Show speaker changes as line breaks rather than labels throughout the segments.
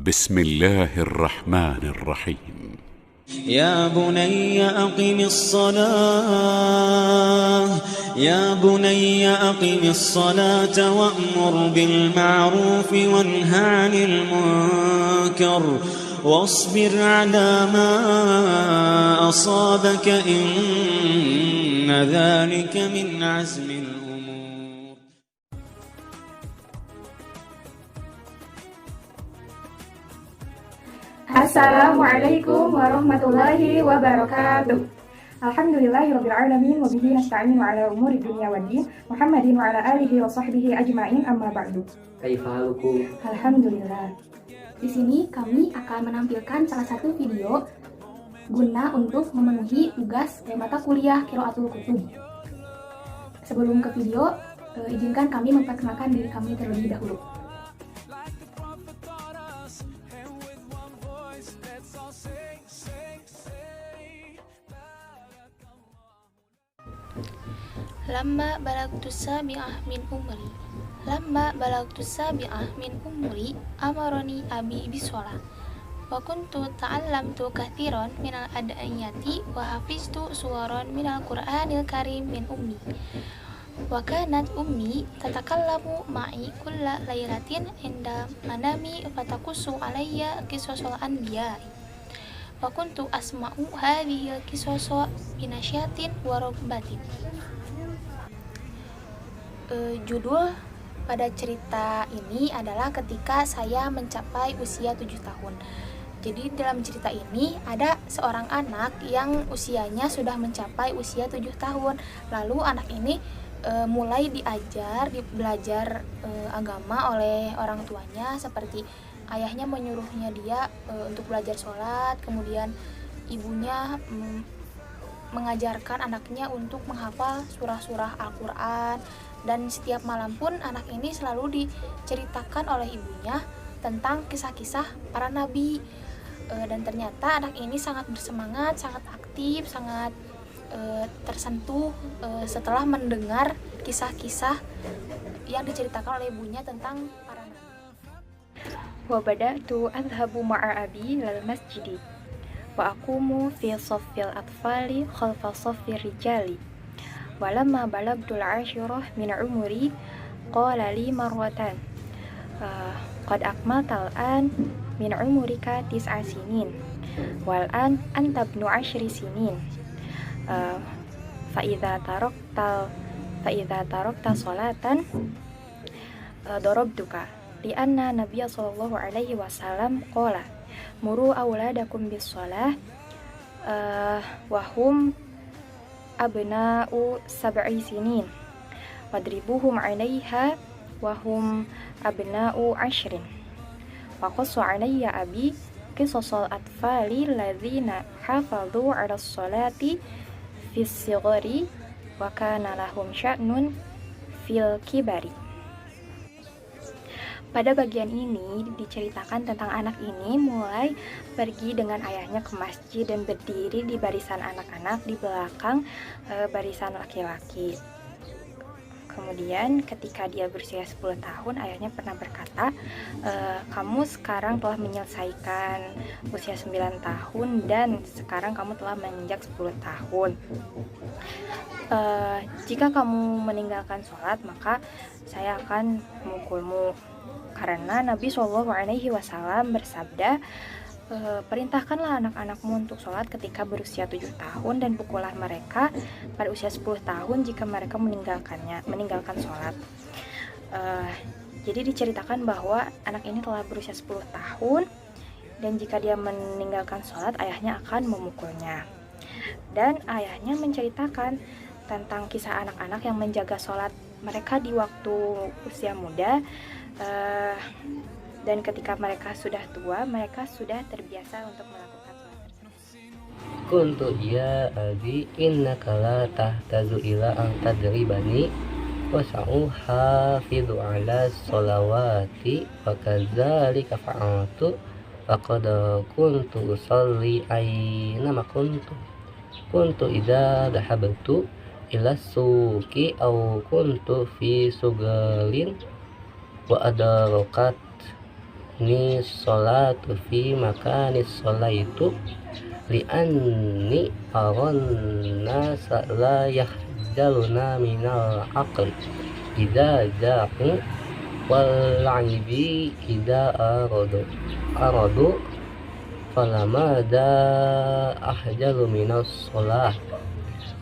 بسم الله الرحمن الرحيم.
يا بني أقم الصلاة وأمر بالمعروف وانه عن المنكر واصبر على ما أصابك إن ذلك من عزم الأمور.
Assalamualaikum warahmatullahi wabarakatuh. Alhamdulillahirrabbilalamin. Wabihi nasta'inu ala umuri dunia waddin. Muhammadin wa ala alihi wa sahbihi ajma'in, amma ba'du.
Kaifalukum.
Alhamdulillah.
Di sini kami akan menampilkan salah satu video guna untuk memenuhi tugas mata kuliah Qiraatul Kutub. Sebelum ke video, izinkan kami memperkenalkan diri kami terlebih dahulu.
Lamma balagtu sabi'ah min umri amaroni abi bisolah wa kuntu ta'allamtu kathiron minal ad'iyati wa hafiztu suwaron minal qur'anil karim min ummi wa kanat ummi tatakallamu ma'i kulla laylatin inda manami fatakusu alayya qisasul anbiya'i wa kuntu asma'u hadhil qisasu binasyatin wa rugbatin. Judul pada cerita ini adalah ketika saya mencapai usia 7 tahun. Jadi dalam cerita ini ada seorang anak yang usianya sudah mencapai usia 7 tahun. Lalu anak ini mulai belajar agama oleh orang tuanya, seperti ayahnya menyuruhnya dia untuk belajar sholat, kemudian ibunya mengajarkan anaknya untuk menghafal surah-surah Al-Quran, dan setiap malam pun anak ini selalu diceritakan oleh ibunya tentang kisah-kisah para nabi. Dan ternyata anak ini sangat bersemangat, sangat aktif, sangat tersentuh setelah mendengar kisah-kisah yang diceritakan oleh ibunya tentang para nabi.
Wa bada'tu adhabu ma'a abi lal masjidi wa aqumu fi saffil atfali khalfa saffir rijali walamma balagtul ashirah min umri qala li marwatan qad akmaltal an min umurika 9 sinin wal an anta ibnu 10 sinin fa idza tarakta salatan darabtuka li anna nabiyya sallallahu alaihi wasallam qala muru auladakum bis shalah wa hum abna'u 7 sinin wadribuhum 'alaiha wa hum abna'u 10 wa qassa 'alayya abi qisasal atfali ladzina hafadhu 'ala sholati fis sighari wa kana lahum sya'nun fil kibari. Pada bagian ini diceritakan tentang anak ini mulai pergi dengan ayahnya ke masjid dan berdiri di barisan anak-anak di belakang barisan laki-laki. Kemudian ketika dia berusia 10 tahun, ayahnya pernah berkata, kamu sekarang telah menyelesaikan usia 9 tahun dan sekarang kamu telah menginjak 10 tahun. Jika kamu meninggalkan sholat, maka saya akan memukulmu. Karena Nabi Shallallahu Alaihi Wasallam bersabda, perintahkanlah anak-anakmu untuk sholat ketika berusia 7 tahun dan pukullah mereka pada usia 10 tahun jika mereka meninggalkan sholat. Jadi diceritakan bahwa anak ini telah berusia 10 tahun dan jika dia meninggalkan sholat, ayahnya akan memukulnya. Dan ayahnya menceritakan tentang kisah anak-anak yang menjaga sholat mereka di waktu usia muda, dan ketika mereka sudah tua, mereka sudah terbiasa untuk melakukan sholat tersebut.
Kuntu ya abi innaka la tahtazu ila an tadribani wa sa'u hafidhu ala sholawati wa kadzalika fa'altu faqad kuntu usalli aina ma kuntu idza dhahabtu ila suqi aw kuntu fi sugalin wa adarakat ni sholatu fi makanis sholaitu li'anni aron nasa la yahjaluna minal aqli idza ja'u wal 'ibi idza aradu falama da ahjalu minas sholah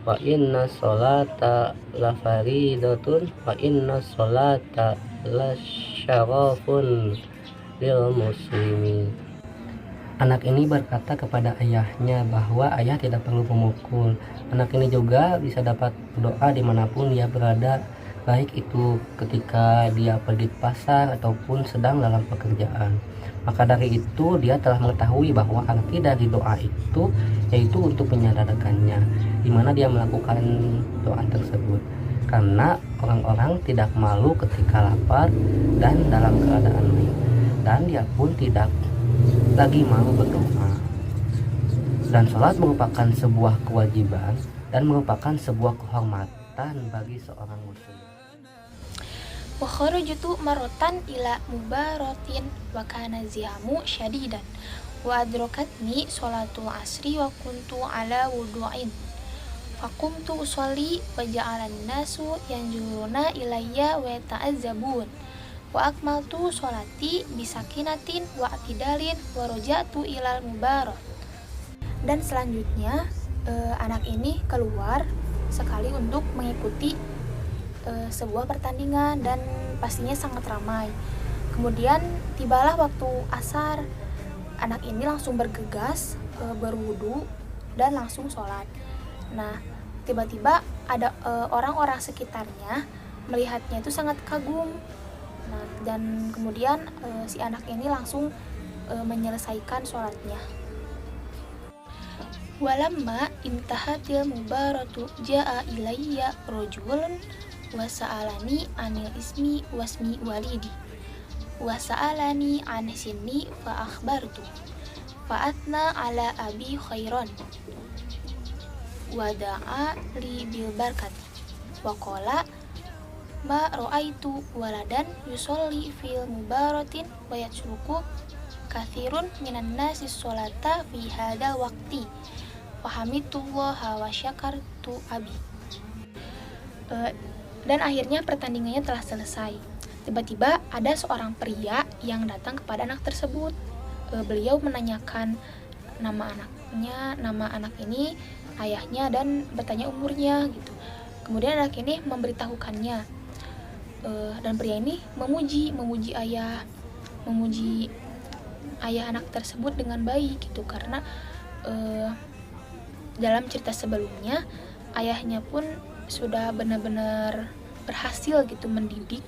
wa inna sholata la faridatun wa inna sholata la syarafun lil muslimin. Anak ini berkata kepada ayahnya bahwa ayah tidak perlu memukul. Anak ini juga bisa dapat berdoa dimanapun dia berada, baik itu ketika dia pergi ke pasar ataupun sedang dalam pekerjaan. Maka dari itu dia telah mengetahui bahwa arti dari doa itu yaitu untuk menyadarkannya di mana dia melakukan doa tersebut. Karena orang-orang tidak malu ketika lapar dan dalam keadaan lain, dan dia pun tidak lagi malu berdoa. Dan sholat merupakan sebuah kewajiban dan merupakan sebuah kehormatan bagi seorang muslim.
Wa kharajtu maratan ila mubaratin wa kana zihamu syadidan wa adrakatni sholatul asri wa kuntu ala wudu'in faqumtu usolli wa ja'alan nasu yanjuruna ilayya wa ta'azzabun wa akmaltu sholati bisakinatin wa atidalin wa roja'tu ilal mubarak. Dan selanjutnya anak ini keluar sekali untuk mengikuti sebuah pertandingan dan pastinya sangat ramai. Kemudian tibalah waktu asar, anak ini langsung bergegas berwudu dan langsung sholat. Nah, tiba-tiba ada orang-orang sekitarnya melihatnya itu sangat kagum. Nah, dan kemudian si anak ini langsung menyelesaikan sholatnya. Walamma intahatil mubaratu ja'a ilayya rajulun wa sa'alani anil ismi wasmi walidi wa sa'alani an sinni fa akhbartu fa atna ala abi khairan wa da'a li bil barkati wa qala ma ra'aitu waladan yusolli fil mubaratin wa yatsruku kathirun minan nasi sholata fi hadal waqti wa hamitullaha wa syakartu abi. Dan akhirnya pertandingannya telah selesai. Tiba-tiba ada seorang pria yang datang kepada anak tersebut. Beliau menanyakan nama anaknya, nama anak ini, ayahnya, dan bertanya umurnya gitu. Kemudian anak ini memberitahukannya. Dan pria ini memuji ayah anak tersebut dengan baik gitu, karena dalam cerita sebelumnya ayahnya pun sudah benar-benar berhasil gitu mendidik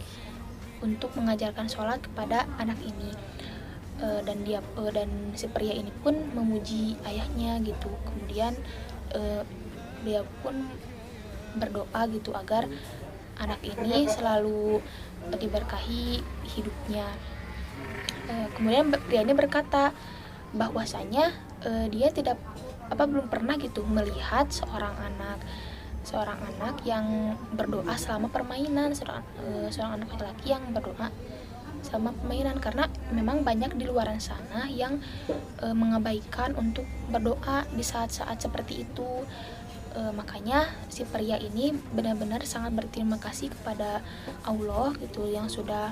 untuk mengajarkan sholat kepada anak ini, dan si pria ini pun memuji ayahnya gitu. Kemudian dia pun berdoa gitu agar anak ini selalu diberkahi hidupnya. Kemudian pria ini berkata bahwasanya dia belum pernah gitu melihat seorang anak yang berdoa selama permainan, seorang anak laki-laki yang berdoa selama permainan, karena memang banyak di luar sana yang mengabaikan untuk berdoa di saat-saat seperti itu. Makanya si pria ini benar-benar sangat berterima kasih kepada Allah gitu yang sudah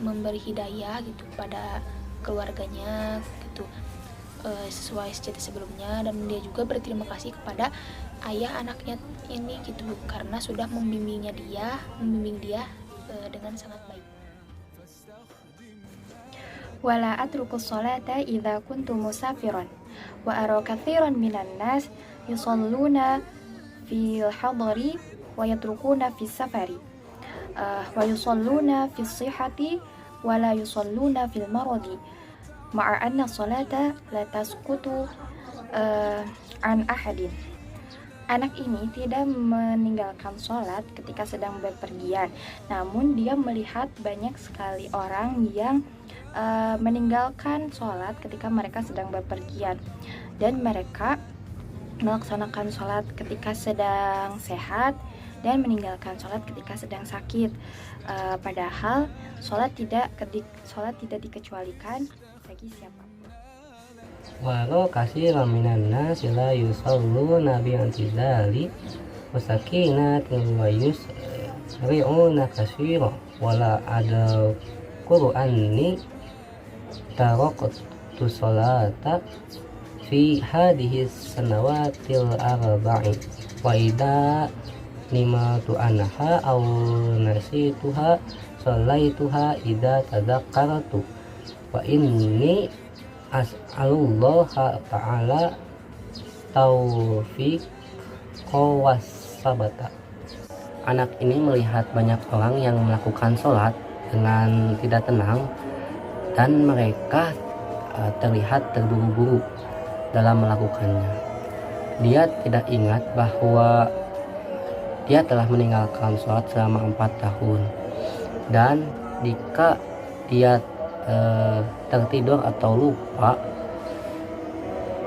memberi hidayah gitu pada keluarganya gitu, sesuai cerita sebelumnya, dan dia juga berterima kasih kepada ayah anaknya ini gitu karena sudah membimbing dia dengan sangat baik.
Wala atruku sholata idza kuntu musafiran wa ara katsiran minan nas yusalluna fil hadari wa yatrukuna fis safari wa yusalluna fis sihhati wa la yusalluna fil maradi ma'a anna sholata la tasqutu an ahadin. Anak ini tidak meninggalkan sholat ketika sedang bepergian, namun dia melihat banyak sekali orang yang meninggalkan sholat ketika mereka sedang bepergian, dan mereka melaksanakan sholat ketika sedang sehat dan meninggalkan sholat ketika sedang sakit. Padahal sholat tidak dikecualikan bagi siapapun.
Walau katsiran minan nasi la yusalluna bi antizali wasakinatun wa yusri'una katsira wala ada Qur'ani taraktu sholata fi hadhihi sanawatil arba'i wa idza nimatu anha aw nasituha shallaituha idza tadakkartu wa inni as'alullaha ta'ala taufiq wasabata. Anak ini melihat banyak orang yang melakukan sholat dengan tidak tenang dan mereka terlihat terburu-buru dalam melakukannya. Dia tidak ingat bahwa dia telah meninggalkan sholat selama 4 tahun, dan jika dia tertidur atau lupa,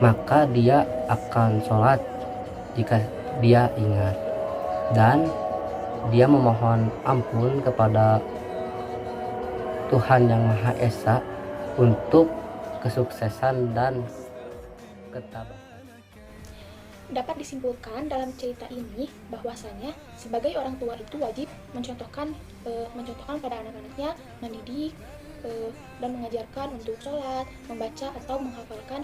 maka dia akan sholat jika dia ingat, dan dia memohon ampun kepada Tuhan Yang Maha Esa untuk kesuksesan dan ketabahan.
Dapat disimpulkan dalam cerita ini bahwasanya sebagai orang tua itu wajib mencontohkan pada anak-anaknya, mendidik dan mengajarkan untuk sholat, membaca atau menghafalkan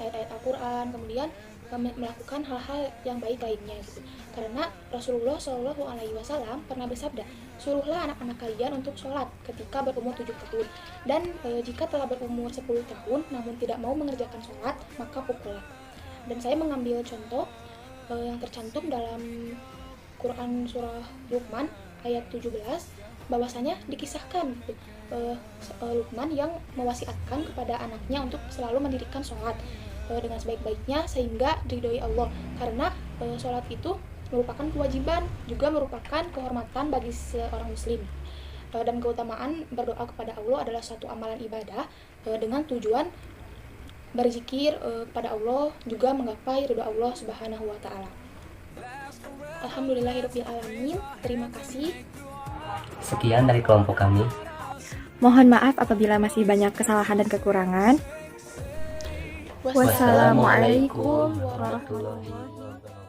ayat-ayat Al-Quran, kemudian melakukan hal-hal yang baik lainnya gitu. Karena Rasulullah SAW pernah bersabda, suruhlah anak-anak kalian untuk sholat ketika berumur 7 tahun, dan jika telah berumur 10 tahun namun tidak mau mengerjakan sholat, maka pukullah. Dan saya mengambil contoh yang tercantum dalam Quran surah Luqman ayat 17, bahwasanya dikisahkan gitu, Luqman yang mewasiatkan kepada anaknya untuk selalu mendirikan sholat dengan sebaik-baiknya sehingga diridhoi Allah, karena sholat itu merupakan kewajiban, juga merupakan kehormatan bagi seorang muslim, dan keutamaan berdoa kepada Allah adalah suatu amalan ibadah dengan tujuan berzikir kepada Allah, juga menggapai ridho Allah Subhanahu wa taala. Alhamdulillahirabbil alamin. Terima kasih.
Sekian dari kelompok kami.
Mohon maaf apabila masih banyak kesalahan dan kekurangan.
Wassalamualaikum
warahmatullahi wabarakatuh.